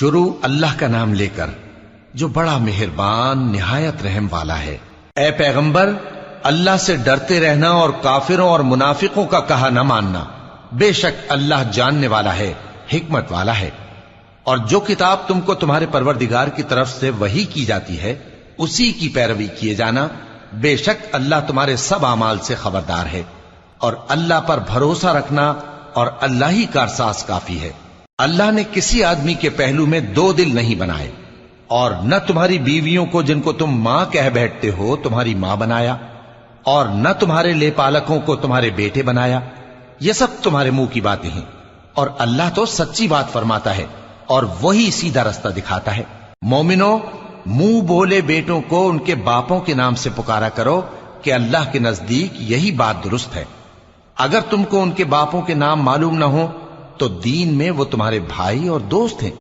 शुरू अल्लाह का नाम लेकर जो बड़ा मेहरबान निहायत रहम वाला है। ए पैगंबर, अल्लाह से डरते रहना और काफिरों और मुनाफिकों का कहा न मानना। बेशक अल्लाह जानने वाला है, हिकमत वाला है। और जो किताब तुमको तुम्हारे परवरदिगार की तरफ से वही की जाती है उसी की पैरवी किए जाना। बेशक अल्लाह तुम्हारे सब अमाल से खबरदार है। और अल्लाह पर भरोसा रखना और अल्लाह ही कारसाज काफी है। अल्लाह ने किसी आदमी के पहलू में दो दिल नहीं बनाए और न तुम्हारी बीवियों को जिनको तुम मां कह बैठते हो तुम्हारी मां बनाया और न तुम्हारे लेपालकों को तुम्हारे बेटे बनाया। ये सब तुम्हारे मुंह की बातें हैं और अल्लाह तो सच्ची बात फरमाता है और वही सीधा रास्ता दिखाता है। मोमिनो, मुंह बोले बेटों को उनके बापों के नाम से पुकारा करो कि अल्लाह के नजदीक यही बात दुरुस्त है। अगर तुमको उनके बापों के नाम मालूम न हो तो दीन में वो तुम्हारे भाई और दोस्त हैं।